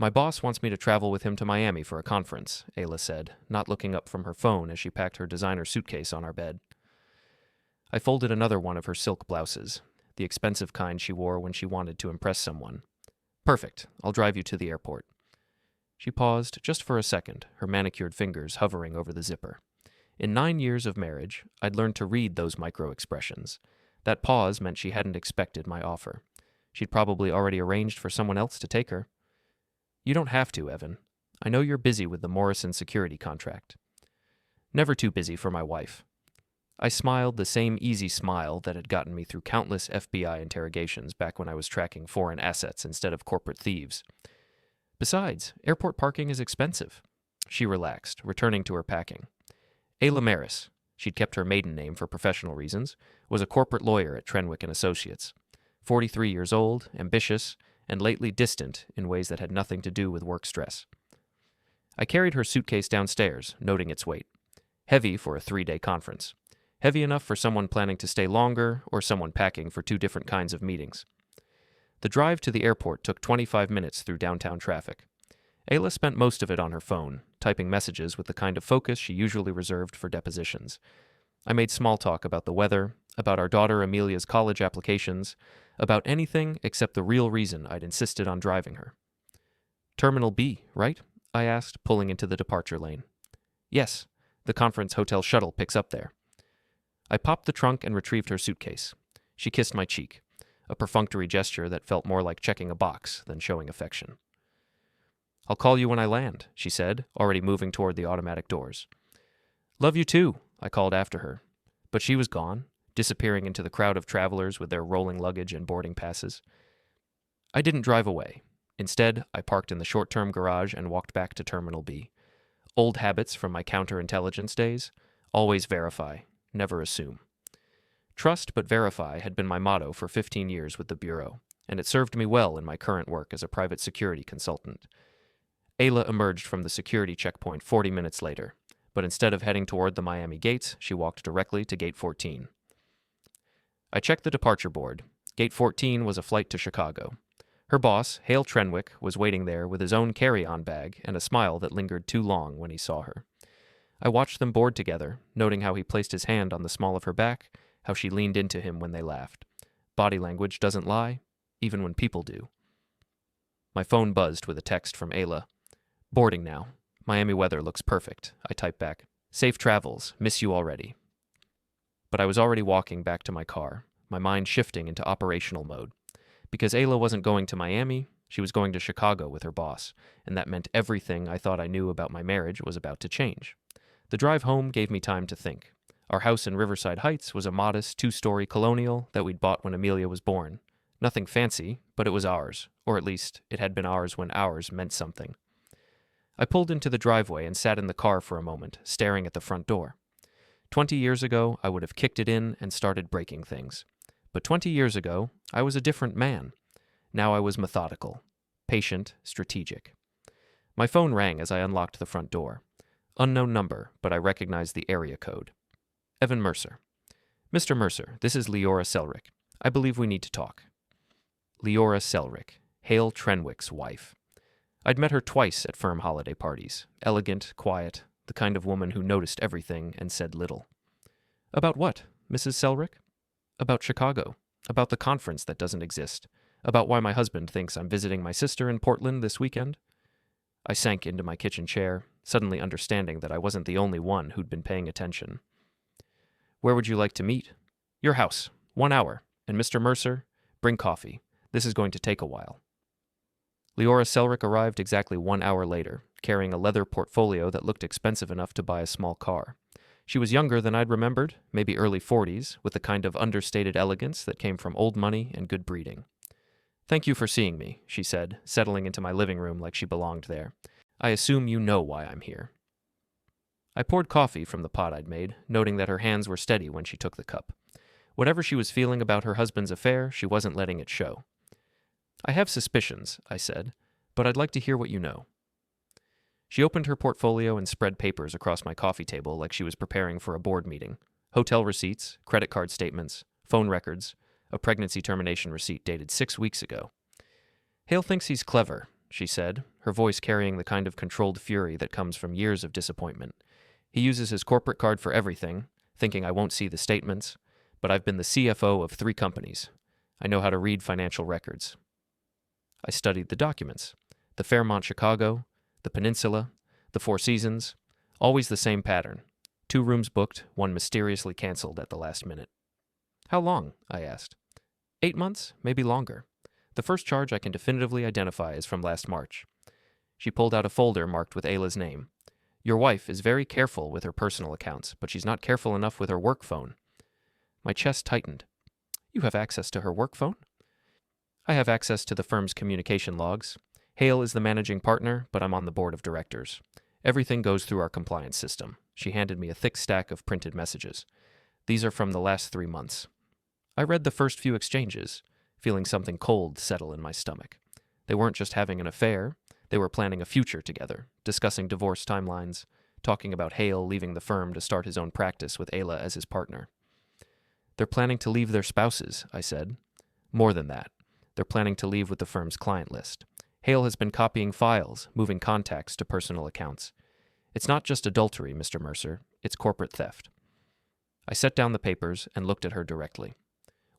My boss wants me to travel with him to Miami for a conference, Ayla said, not looking up from her phone as she packed her designer suitcase on our bed. I folded another one of her silk blouses, the expensive kind she wore when she wanted to impress someone. Perfect, I'll drive you to the airport. She paused just for a second, her manicured fingers hovering over the zipper. In 9 years of marriage, I'd learned to read those micro-expressions. That pause meant she hadn't expected my offer. She'd probably already arranged for someone else to take her. You don't have to, Evan. I know you're busy with the Morrison security contract. Never too busy for my wife. I smiled the same easy smile that had gotten me through countless FBI interrogations back when I was tracking foreign assets instead of corporate thieves. Besides, airport parking is expensive. She relaxed, returning to her packing. Ayla Maris, she'd kept her maiden name for professional reasons, was a corporate lawyer at Trenwick & Associates. 43 years old, ambitious, and lately distant in ways that had nothing to do with work stress. I carried her suitcase downstairs, noting its weight. Heavy for a 3-day conference. Heavy enough for someone planning to stay longer or someone packing for 2 different kinds of meetings. The drive to the airport took 25 minutes through downtown traffic. Ayla spent most of it on her phone, typing messages with the kind of focus she usually reserved for depositions. I made small talk about the weather, about our daughter Amelia's college applications, about anything except the real reason I'd insisted on driving her. Terminal B, right? I asked, pulling into the departure lane. Yes, the conference hotel shuttle picks up there. I popped the trunk and retrieved her suitcase. She kissed my cheek, a perfunctory gesture that felt more like checking a box than showing affection. I'll call you when I land, she said, already moving toward the automatic doors. Love you too, I called after her. But she was gone, disappearing into the crowd of travelers with their rolling luggage and boarding passes. I didn't drive away. Instead, I parked in the short-term garage and walked back to Terminal B. Old habits from my counterintelligence days. Always verify, never assume. Trust but verify had been my motto for 15 years with the Bureau, and it served me well in my current work as a private security consultant. Ayla emerged from the security checkpoint 40 minutes later, but instead of heading toward the Miami gates, she walked directly to Gate 14. I checked the departure board. Gate 14 was a flight to Chicago. Her boss, Hale Trenwick, was waiting there with his own carry-on bag and a smile that lingered too long when he saw her. I watched them board together, noting how he placed his hand on the small of her back, how she leaned into him when they laughed. Body language doesn't lie, even when people do. My phone buzzed with a text from Ayla. Boarding now. Miami weather looks perfect, I typed back. Safe travels. Miss you already. But I was already walking back to my car, my mind shifting into operational mode. Because Ayla wasn't going to Miami, she was going to Chicago with her boss, and that meant everything I thought I knew about my marriage was about to change. The drive home gave me time to think. Our house in Riverside Heights was a modest 2-story colonial that we'd bought when Amelia was born. Nothing fancy, but it was ours, or at least it had been ours when ours meant something. I pulled into the driveway and sat in the car for a moment, staring at the front door. 20 years ago, I would have kicked it in and started breaking things. But 20 years ago, I was a different man. Now I was methodical, patient, strategic. My phone rang as I unlocked the front door. Unknown number, but I recognized the area code. Evan Mercer. Mr. Mercer, this is Liora Selric. I believe we need to talk. Liora Selric, Hale Trenwick's wife. I'd met her twice at firm holiday parties. Elegant, quiet, the kind of woman who noticed everything and said little. About what, Mrs. Selric? About Chicago. About the conference that doesn't exist. About why my husband thinks I'm visiting my sister in Portland this weekend. I sank into my kitchen chair, suddenly understanding that I wasn't the only one who'd been paying attention. Where would you like to meet? Your house. 1 hour. And Mr. Mercer, bring coffee. This is going to take a while. Liora Selric arrived exactly 1 hour later, carrying a leather portfolio that looked expensive enough to buy a small car. She was younger than I'd remembered, maybe early 40s, with the kind of understated elegance that came from old money and good breeding. Thank you for seeing me, she said, settling into my living room like she belonged there. I assume you know why I'm here. I poured coffee from the pot I'd made, noting that her hands were steady when she took the cup. Whatever she was feeling about her husband's affair, she wasn't letting it show. I have suspicions, I said, but I'd like to hear what you know. She opened her portfolio and spread papers across my coffee table like she was preparing for a board meeting. Hotel receipts, credit card statements, phone records, a pregnancy termination receipt dated 6 weeks ago. Hale thinks he's clever, she said, her voice carrying the kind of controlled fury that comes from years of disappointment. He uses his corporate card for everything, thinking I won't see the statements, but I've been the CFO of 3 companies. I know how to read financial records. I studied the documents. The Fairmont Chicago, the Peninsula, the Four Seasons, always the same pattern. 2 rooms booked, 1 mysteriously canceled at the last minute. How long? I asked. 8 months, maybe longer. The first charge I can definitively identify is from last March. She pulled out a folder marked with Ayla's name. Your wife is very careful with her personal accounts, but she's not careful enough with her work phone. My chest tightened. You have access to her work phone? I have access to the firm's communication logs. Hale is the managing partner, but I'm on the board of directors. Everything goes through our compliance system. She handed me a thick stack of printed messages. These are from the last 3 months. I read the first few exchanges, feeling something cold settle in my stomach. They weren't just having an affair. They were planning a future together, discussing divorce timelines, talking about Hale leaving the firm to start his own practice with Ayla as his partner. They're planning to leave their spouses, I said. More than that. They're planning to leave with the firm's client list. Hale has been copying files, moving contacts to personal accounts. It's not just adultery, Mr. Mercer. It's corporate theft. I set down the papers and looked at her directly.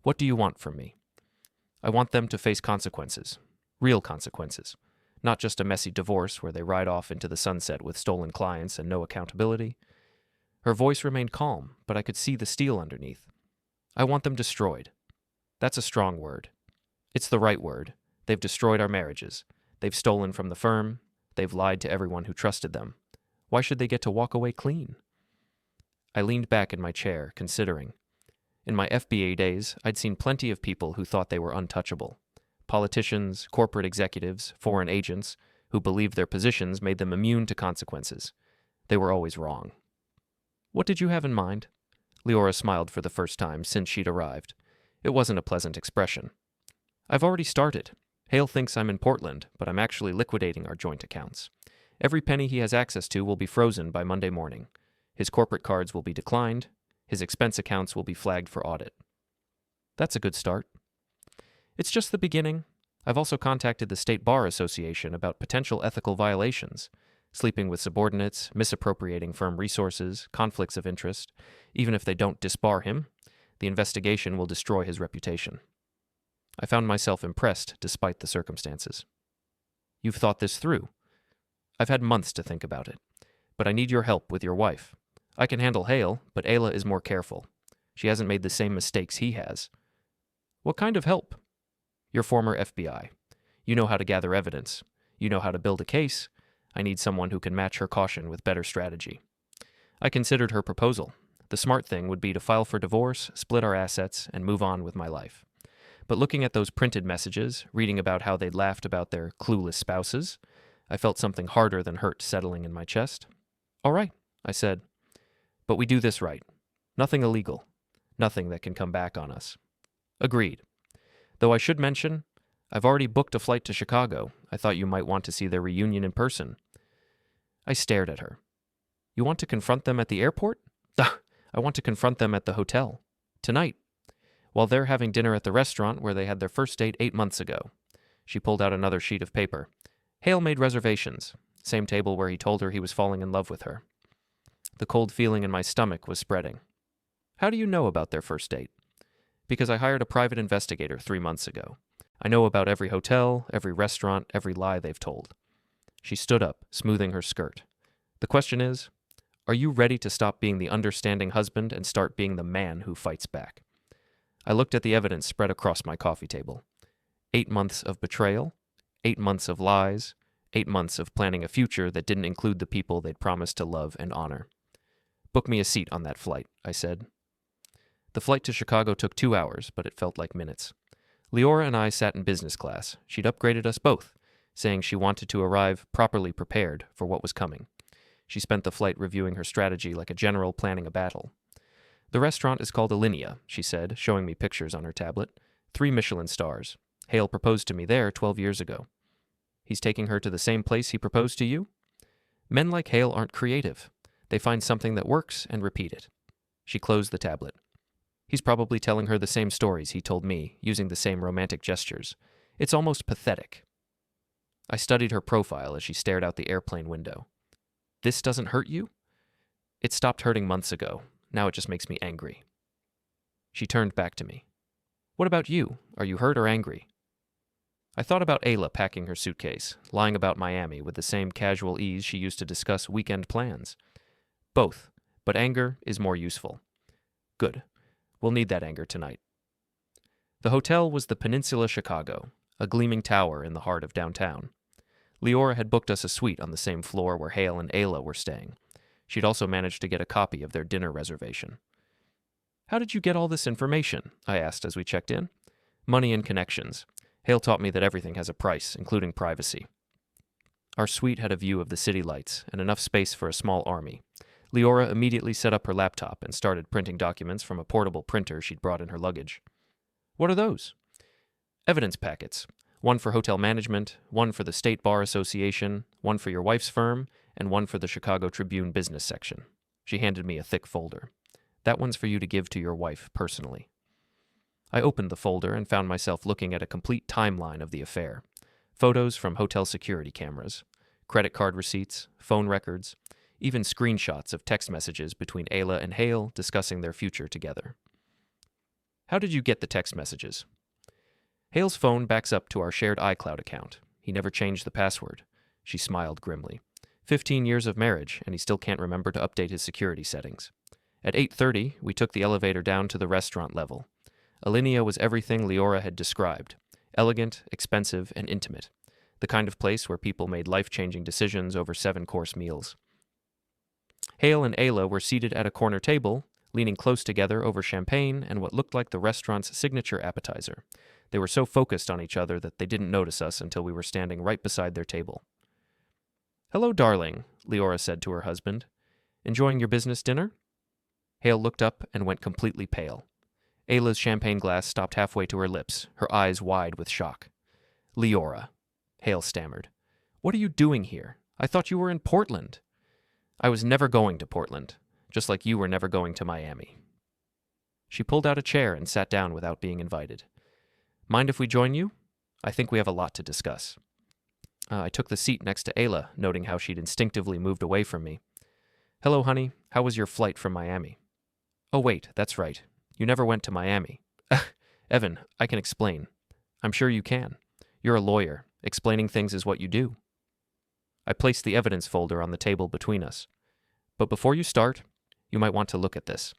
What do you want from me? I want them to face consequences. Real consequences. Not just a messy divorce where they ride off into the sunset with stolen clients and no accountability. Her voice remained calm, but I could see the steel underneath. I want them destroyed. That's a strong word. It's the right word. They've destroyed our marriages. They've stolen from the firm. They've lied to everyone who trusted them. Why should they get to walk away clean? I leaned back in my chair, considering. In my FBA days, I'd seen plenty of people who thought they were untouchable. Politicians, corporate executives, foreign agents, who believed their positions made them immune to consequences. They were always wrong. What did you have in mind? Liora smiled for the first time since she'd arrived. It wasn't a pleasant expression. I've already started. Hale thinks I'm in Portland, but I'm actually liquidating our joint accounts. Every penny he has access to will be frozen by Monday morning. His corporate cards will be declined. His expense accounts will be flagged for audit. That's a good start. It's just the beginning. I've also contacted the State Bar Association about potential ethical violations, sleeping with subordinates, misappropriating firm resources, conflicts of interest. Even if they don't disbar him, the investigation will destroy his reputation. I found myself impressed despite the circumstances. You've thought this through. I've had months to think about it, but I need your help with your wife. I can handle Hale, but Ayla is more careful. She hasn't made the same mistakes he has. What kind of help? You're former FBI. You know how to gather evidence. You know how to build a case. I need someone who can match her caution with better strategy. I considered her proposal. The smart thing would be to file for divorce, split our assets, and move on with my life. But looking at those printed messages, reading about how they'd laughed about their clueless spouses, I felt something harder than hurt settling in my chest. All right, I said. But we do this right. Nothing illegal. Nothing that can come back on us. Agreed. Though I should mention, I've already booked a flight to Chicago. I thought you might want to see their reunion in person. I stared at her. You want to confront them at the airport? I want to confront them at the hotel. Tonight. While they're having dinner at the restaurant where they had their first date 8 months ago. She pulled out another sheet of paper. Hale made reservations. Same table where he told her he was falling in love with her. The cold feeling in my stomach was spreading. How do you know about their first date? Because I hired a private investigator 3 months ago. I know about every hotel, every restaurant, every lie they've told. She stood up, smoothing her skirt. The question is, are you ready to stop being the understanding husband and start being the man who fights back? I looked at the evidence spread across my coffee table. 8 months of betrayal, 8 months of lies, 8 months of planning a future that didn't include the people they'd promised to love and honor. Book me a seat on that flight, I said. The flight to Chicago took 2 hours, but it felt like minutes. Liora and I sat in business class. She'd upgraded us both, saying she wanted to arrive properly prepared for what was coming. She spent the flight reviewing her strategy like a general planning a battle. The restaurant is called Alinea, she said, showing me pictures on her tablet. 3 Michelin stars. Hale proposed to me there 12 years ago. He's taking her to the same place he proposed to you? Men like Hale aren't creative. They find something that works and repeat it. She closed the tablet. He's probably telling her the same stories he told me, using the same romantic gestures. It's almost pathetic. I studied her profile as she stared out the airplane window. This doesn't hurt you? It stopped hurting months ago. Now it just makes me angry. She turned back to me. What about you? Are you hurt or angry? I thought about Ayla packing her suitcase, lying about Miami with the same casual ease she used to discuss weekend plans. Both, but anger is more useful. Good. We'll need that anger tonight. The hotel was the Peninsula Chicago, a gleaming tower in the heart of downtown. Liora had booked us a suite on the same floor where Hale and Ayla were staying. She'd also managed to get a copy of their dinner reservation. How did you get all this information? I asked as we checked in. Money and connections. Hale taught me that everything has a price, including privacy. Our suite had a view of the city lights and enough space for a small army. Liora immediately set up her laptop and started printing documents from a portable printer she'd brought in her luggage. What are those? Evidence packets. One for hotel management, one for the State Bar Association, one for your wife's firm, and one for the Chicago Tribune business section. She handed me a thick folder. That one's for you to give to your wife personally. I opened the folder and found myself looking at a complete timeline of the affair. Photos from hotel security cameras, credit card receipts, phone records, even screenshots of text messages between Ayla and Hale discussing their future together. How did you get the text messages? Hale's phone backs up to our shared iCloud account. He never changed the password. She smiled grimly. 15 years of marriage, and he still can't remember to update his security settings. At 8:30, we took the elevator down to the restaurant level. Alinea was everything Liora had described. Elegant, expensive, and intimate. The kind of place where people made life-changing decisions over 7-course meals. Hale and Ayla were seated at a corner table, leaning close together over champagne and what looked like the restaurant's signature appetizer. They were so focused on each other that they didn't notice us until we were standing right beside their table. Hello, darling, Liora said to her husband. Enjoying your business dinner? Hale looked up and went completely pale. Ayla's champagne glass stopped halfway to her lips, her eyes wide with shock. Liora, Hale stammered. What are you doing here? I thought you were in Portland. I was never going to Portland, just like you were never going to Miami. She pulled out a chair and sat down without being invited. Mind if we join you? I think we have a lot to discuss. I took the seat next to Ayla, noting how she'd instinctively moved away from me. Hello, honey. How was your flight from Miami? Oh, wait, that's right. You never went to Miami. Evan, I can explain. I'm sure you can. You're a lawyer. Explaining things is what you do. I placed the evidence folder on the table between us. But before you start, you might want to look at this.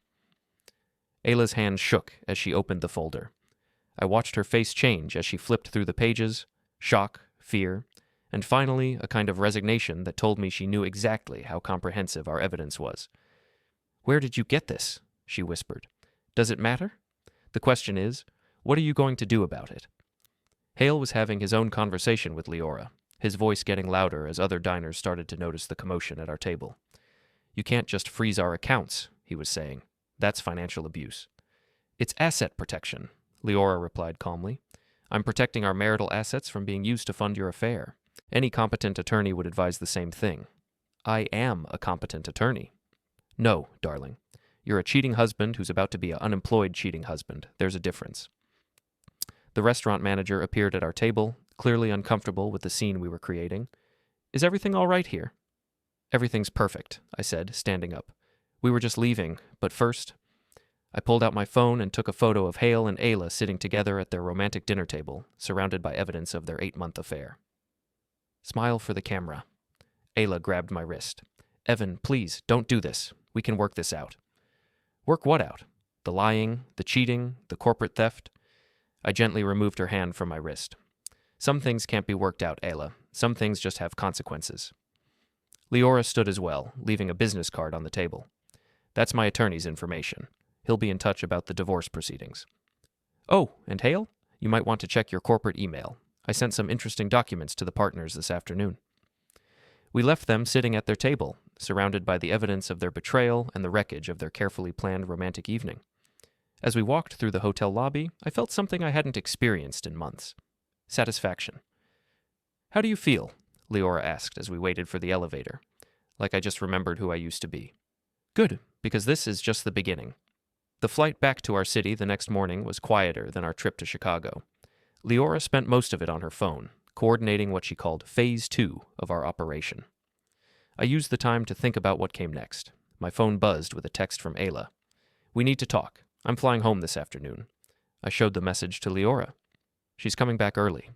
Ayla's hand shook as she opened the folder. I watched her face change as she flipped through the pages, shock, fear, and finally a kind of resignation that told me she knew exactly how comprehensive our evidence was. Where did you get this? She whispered. Does it matter? The question is, what are you going to do about it? Hale was having his own conversation with Liora, his voice getting louder as other diners started to notice the commotion at our table. You can't just freeze our accounts, he was saying. That's financial abuse. It's asset protection, Liora replied calmly. I'm protecting our marital assets from being used to fund your affair. Any competent attorney would advise the same thing. I am a competent attorney. No, darling. You're a cheating husband who's about to be an unemployed cheating husband. There's a difference. The restaurant manager appeared at our table, clearly uncomfortable with the scene we were creating. Is everything all right here? Everything's perfect, I said, standing up. We were just leaving, but first... I pulled out my phone and took a photo of Hale and Ayla sitting together at their romantic dinner table, surrounded by evidence of their 8-month affair. Smile for the camera. Ayla grabbed my wrist. Evan, please, don't do this. We can work this out. Work what out? The lying, the cheating, the corporate theft? I gently removed her hand from my wrist. Some things can't be worked out, Ayla. Some things just have consequences. Liora stood as well, leaving a business card on the table. That's my attorney's information. He'll be in touch about the divorce proceedings. Oh, and Hale? You might want to check your corporate email. I sent some interesting documents to the partners this afternoon. We left them sitting at their table, surrounded by the evidence of their betrayal and the wreckage of their carefully planned romantic evening. As we walked through the hotel lobby, I felt something I hadn't experienced in months. Satisfaction. How do you feel? Liora asked as we waited for the elevator. Like I just remembered who I used to be. Good, because this is just the beginning. The flight back to our city the next morning was quieter than our trip to Chicago. Liora spent most of it on her phone, coordinating what she called Phase 2 of our operation. I used the time to think about what came next. My phone buzzed with a text from Ayla. "We need to talk. I'm flying home this afternoon." I showed the message to Liora. "She's coming back early."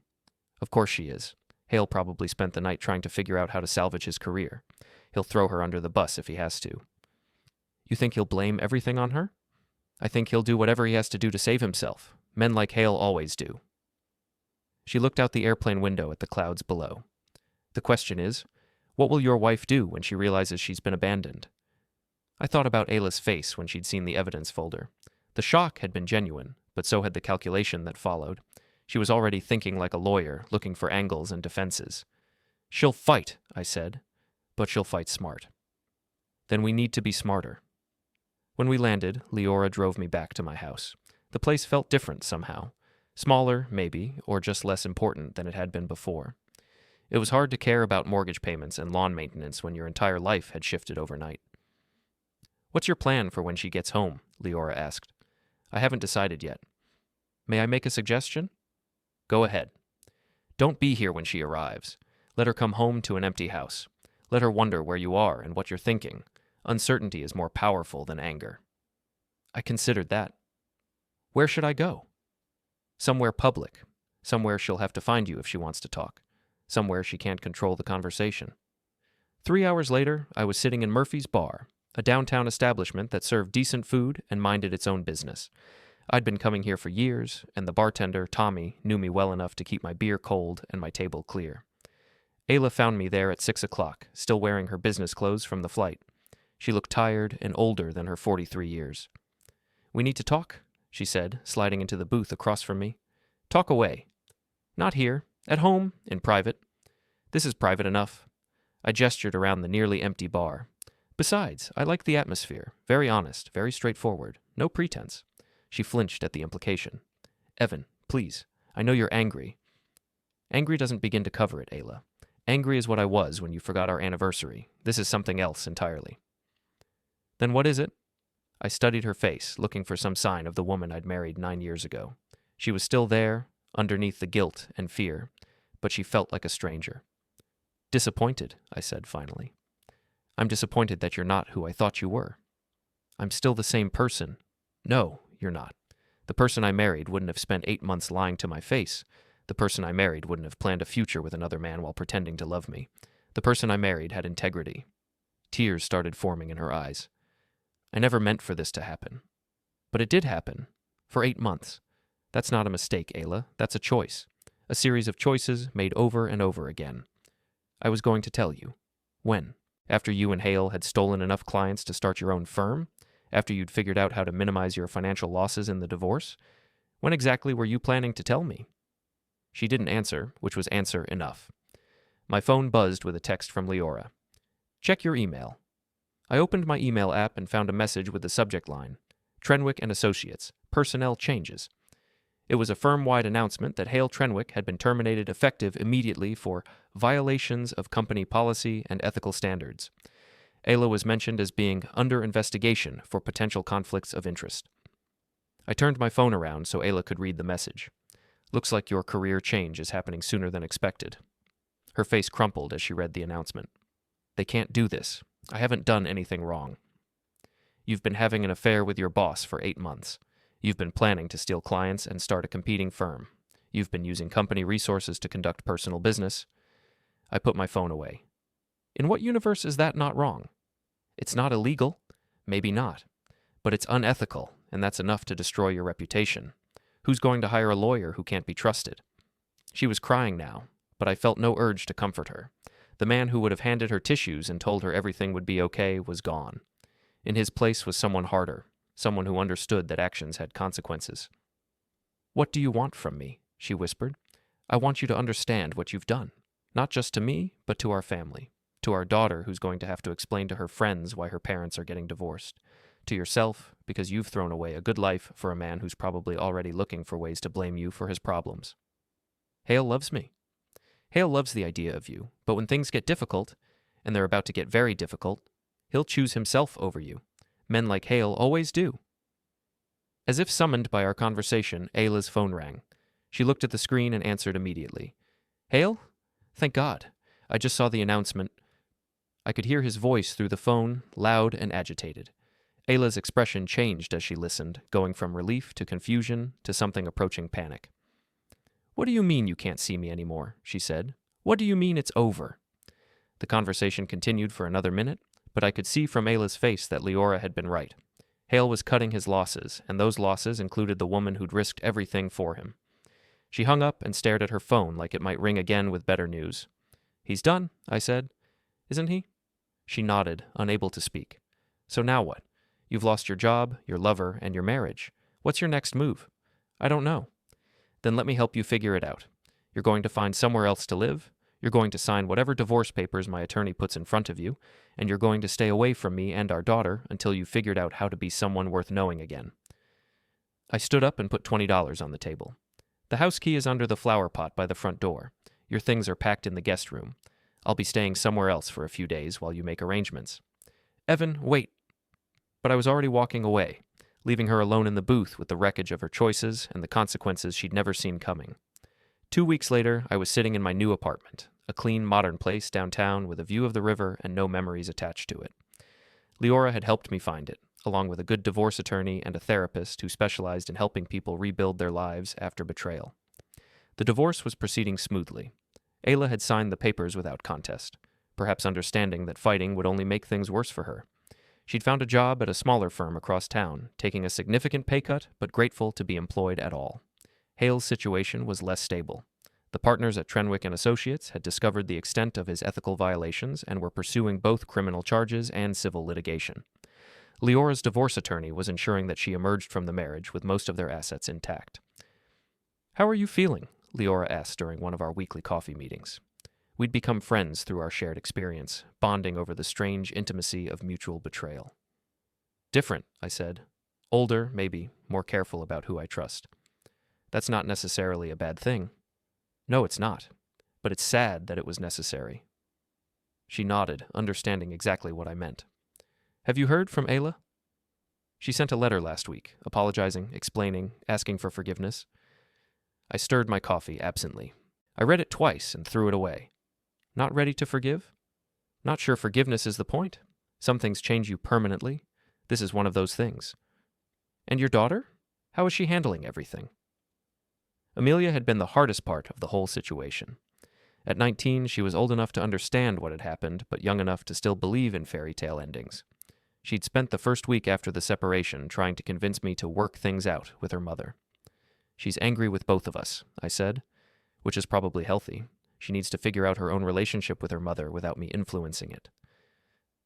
Of course she is. Hale probably spent the night trying to figure out how to salvage his career. He'll throw her under the bus if he has to. "You think he'll blame everything on her?" "I think he'll do whatever he has to do to save himself. Men like Hale always do." She looked out the airplane window at the clouds below. "The question is, what will your wife do when she realizes she's been abandoned?" I thought about Ayla's face when she'd seen the evidence folder. The shock had been genuine, but so had the calculation that followed. She was already thinking like a lawyer, looking for angles and defenses. "She'll fight," I said, "but she'll fight smart." "Then we need to be smarter." When we landed, Liora drove me back to my house. The place felt different somehow. Smaller, maybe, or just less important than it had been before. It was hard to care about mortgage payments and lawn maintenance when your entire life had shifted overnight. "What's your plan for when she gets home?" Liora asked. "I haven't decided yet." "May I make a suggestion?" "Go ahead." "Don't be here when she arrives. Let her come home to an empty house. Let her wonder where you are and what you're thinking. Uncertainty is more powerful than anger." I considered that. "Where should I go?" "Somewhere public. Somewhere she'll have to find you if she wants to talk. Somewhere she can't control the conversation." 3 hours later, I was sitting in Murphy's Bar, a downtown establishment that served decent food and minded its own business. I'd been coming here for years, and the bartender, Tommy, knew me well enough to keep my beer cold and my table clear. Ayla found me there at 6 o'clock, still wearing her business clothes from the flight. She looked tired and older than her 43 years. "We need to talk," she said, sliding into the booth across from me. "Talk away." "Not here. At home, in private." "This is private enough." I gestured around the nearly empty bar. "Besides, I like the atmosphere. Very honest, very straightforward. No pretense." She flinched at the implication. "Evan, please. I know you're angry." "Angry doesn't begin to cover it, Ayla. Angry is what I was when you forgot our anniversary. This is something else entirely." "Then what is it?" I studied her face, looking for some sign of the woman I'd married 9 years ago. She was still there, underneath the guilt and fear, but she felt like a stranger. "Disappointed," I said finally. "I'm disappointed that you're not who I thought you were." "I'm still the same person." "No, you're not. The person I married wouldn't have spent 8 months lying to my face. The person I married wouldn't have planned a future with another man while pretending to love me. The person I married had integrity." Tears started forming in her eyes. "I never meant for this to happen." "But it did happen. For 8 months. That's not a mistake, Ayla. That's a choice. A series of choices made over and over again. I was going to tell you." "When? After you and Hale had stolen enough clients to start your own firm? After you'd figured out how to minimize your financial losses in the divorce? When exactly were you planning to tell me?" She didn't answer, which was answer enough. My phone buzzed with a text from Liora. "Check your email." I opened my email app and found a message with the subject line, "Trenwick and Associates, personnel changes." It was a firm-wide announcement that Hale Trenwick had been terminated effective immediately for violations of company policy and ethical standards. Ayla was mentioned as being under investigation for potential conflicts of interest. I turned my phone around so Ayla could read the message. "Looks like your career change is happening sooner than expected." Her face crumpled as she read the announcement. "They can't do this. I haven't done anything wrong." "You've been having an affair with your boss for 8 months. You've been planning to steal clients and start a competing firm. You've been using company resources to conduct personal business." I put my phone away. In what universe is that not wrong? It's not illegal. Maybe not. But it's unethical, and that's enough to destroy your reputation. Who's going to hire a lawyer who can't be trusted? She was crying now, but I felt no urge to comfort her. The man who would have handed her tissues and told her everything would be okay was gone. In his place was someone harder, someone who understood that actions had consequences. "What do you want from me?" she whispered. "I want you to understand what you've done. Not just to me, but to our family. To our daughter, who's going to have to explain to her friends why her parents are getting divorced. To yourself, because you've thrown away a good life for a man who's probably already looking for ways to blame you for his problems. Hale loves me. Hale loves the idea of you, but when things get difficult, and they're about to get very difficult, he'll choose himself over you. Men like Hale always do." As if summoned by our conversation, Ayla's phone rang. She looked at the screen and answered immediately. Hale? Thank God. I just saw the announcement. I could hear his voice through the phone, loud and agitated. Ayla's expression changed as she listened, going from relief to confusion to something approaching panic. What do you mean you can't see me anymore? She said. What do you mean it's over? The conversation continued for another minute, but I could see from Ayla's face that Liora had been right. Hale was cutting his losses, and those losses included the woman who'd risked everything for him. She hung up and stared at her phone like it might ring again with better news. He's done, I said. Isn't he? She nodded, unable to speak. So now what? You've lost your job, your lover, and your marriage. What's your next move? I don't know. Then let me help you figure it out. You're going to find somewhere else to live. You're going to sign whatever divorce papers my attorney puts in front of you, and you're going to stay away from me and our daughter until you've figured out how to be someone worth knowing again. I stood up and put $20 on the table. The house key is under the flower pot by the front door. Your things are packed in the guest room. I'll be staying somewhere else for a few days while you make arrangements. Evan, wait. But I was already walking away, leaving her alone in the booth with the wreckage of her choices and the consequences she'd never seen coming. 2 weeks later, I was sitting in my new apartment, a clean, modern place downtown with a view of the river and no memories attached to it. Liora had helped me find it, along with a good divorce attorney and a therapist who specialized in helping people rebuild their lives after betrayal. The divorce was proceeding smoothly. Ayla had signed the papers without contest, perhaps understanding that fighting would only make things worse for her. She'd found a job at a smaller firm across town, taking a significant pay cut, but grateful to be employed at all. Hale's situation was less stable. The partners at Trenwick & Associates had discovered the extent of his ethical violations and were pursuing both criminal charges and civil litigation. Liora's divorce attorney was ensuring that she emerged from the marriage with most of their assets intact. How are you feeling? Liora asked during one of our weekly coffee meetings. We'd become friends through our shared experience, bonding over the strange intimacy of mutual betrayal. Different, I said. Older, maybe, more careful about who I trust. That's not necessarily a bad thing. No, it's not. But it's sad that it was necessary. She nodded, understanding exactly what I meant. Have you heard from Ayla? She sent a letter last week, apologizing, explaining, asking for forgiveness. I stirred my coffee absently. I read it twice and threw it away. Not ready to forgive? Not sure forgiveness is the point. Some things change you permanently. This is one of those things. And your daughter? How is she handling everything? Amelia had been the hardest part of the whole situation. At 19, she was old enough to understand what had happened, but young enough to still believe in fairy tale endings. She'd spent the first week after the separation trying to convince me to work things out with her mother. She's angry with both of us, I said, which is probably healthy. She needs to figure out her own relationship with her mother without me influencing it.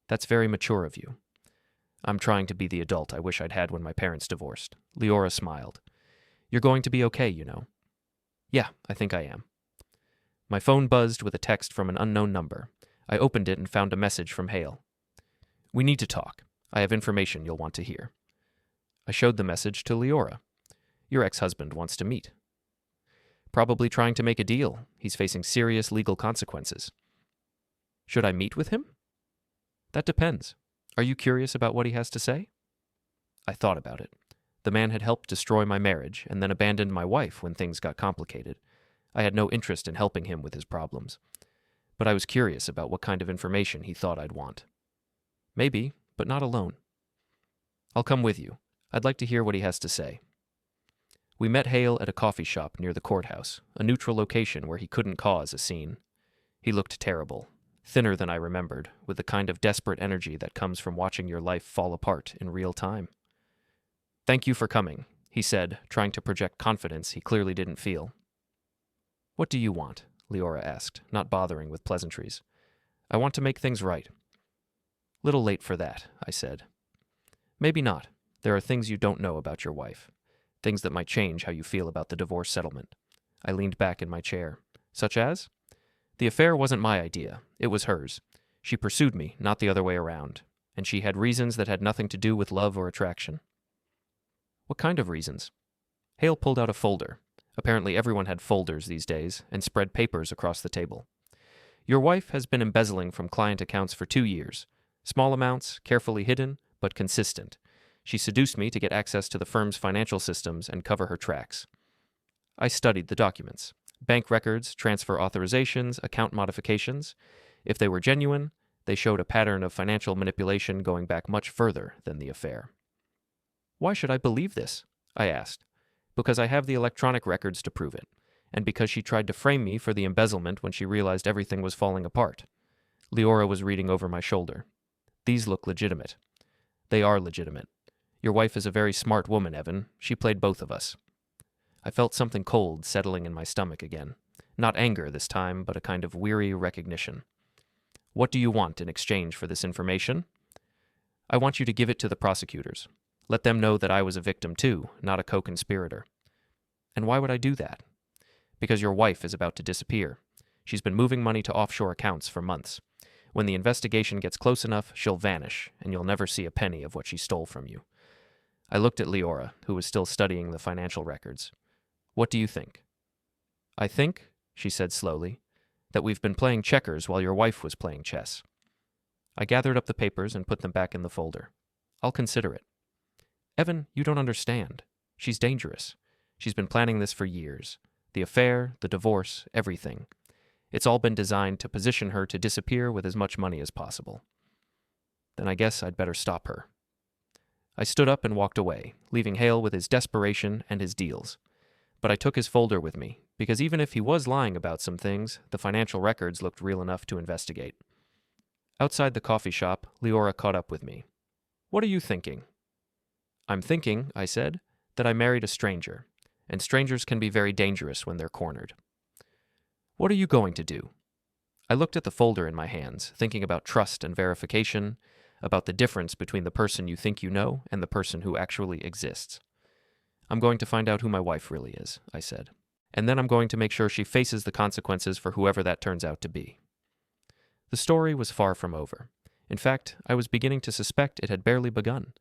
That's very mature of you. I'm trying to be the adult I wish I'd had when my parents divorced. Liora smiled. You're going to be okay, you know. Yeah, I think I am. My phone buzzed with a text from an unknown number. I opened it and found a message from Hale. We need to talk. I have information you'll want to hear. I showed the message to Liora. Your ex-husband wants to meet. Probably trying to make a deal. He's facing serious legal consequences. Should I meet with him? That depends. Are you curious about what he has to say? I thought about it. The man had helped destroy my marriage and then abandoned my wife when things got complicated. I had no interest in helping him with his problems. But I was curious about what kind of information he thought I'd want. Maybe, but not alone. I'll come with you. I'd like to hear what he has to say. We met Hale at a coffee shop near the courthouse, a neutral location where he couldn't cause a scene. He looked terrible, thinner than I remembered, with the kind of desperate energy that comes from watching your life fall apart in real time. Thank you for coming, he said, trying to project confidence he clearly didn't feel. What do you want? Liora asked, not bothering with pleasantries. I want to make things right. Little late for that, I said. Maybe not. There are things you don't know about your wife. Things that might change how you feel about the divorce settlement. I leaned back in my chair. Such as? The affair wasn't my idea. It was hers. She pursued me, not the other way around. And she had reasons that had nothing to do with love or attraction. What kind of reasons? Hale pulled out a folder. Apparently everyone had folders these days, and spread papers across the table. Your wife has been embezzling from client accounts for 2 years. Small amounts, carefully hidden, but consistent. She seduced me to get access to the firm's financial systems and cover her tracks. I studied the documents. Bank records, transfer authorizations, account modifications. If they were genuine, they showed a pattern of financial manipulation going back much further than the affair. "Why should I believe this?" I asked. "Because I have the electronic records to prove it, and because she tried to frame me for the embezzlement when she realized everything was falling apart." Liora was reading over my shoulder. "These look legitimate." "They are legitimate. Your wife is a very smart woman, Evan. She played both of us." I felt something cold settling in my stomach again. Not anger this time, but a kind of weary recognition. "What do you want in exchange for this information?" "I want you to give it to the prosecutors. Let them know that I was a victim too, not a co-conspirator." "And why would I do that?" "Because your wife is about to disappear. She's been moving money to offshore accounts for months. When the investigation gets close enough, she'll vanish, and you'll never see a penny of what she stole from you." I looked at Liora, who was still studying the financial records. "What do you think?" "I think," she said slowly, "that we've been playing checkers while your wife was playing chess." I gathered up the papers and put them back in the folder. "I'll consider it." "Evan, you don't understand. She's dangerous. She's been planning this for years. The affair, the divorce, everything. It's all been designed to position her to disappear with as much money as possible." "Then I guess I'd better stop her." I stood up and walked away, leaving Hale with his desperation and his deals. But I took his folder with me, because even if he was lying about some things, the financial records looked real enough to investigate. Outside the coffee shop, Liora caught up with me. "What are you thinking?" "I'm thinking," I said, "that I married a stranger, and strangers can be very dangerous when they're cornered." "What are you going to do?" I looked at the folder in my hands, thinking about trust and verification, about the difference between the person you think you know and the person who actually exists. "I'm going to find out who my wife really is," I said. "And then I'm going to make sure she faces the consequences for whoever that turns out to be." The story was far from over. In fact, I was beginning to suspect it had barely begun.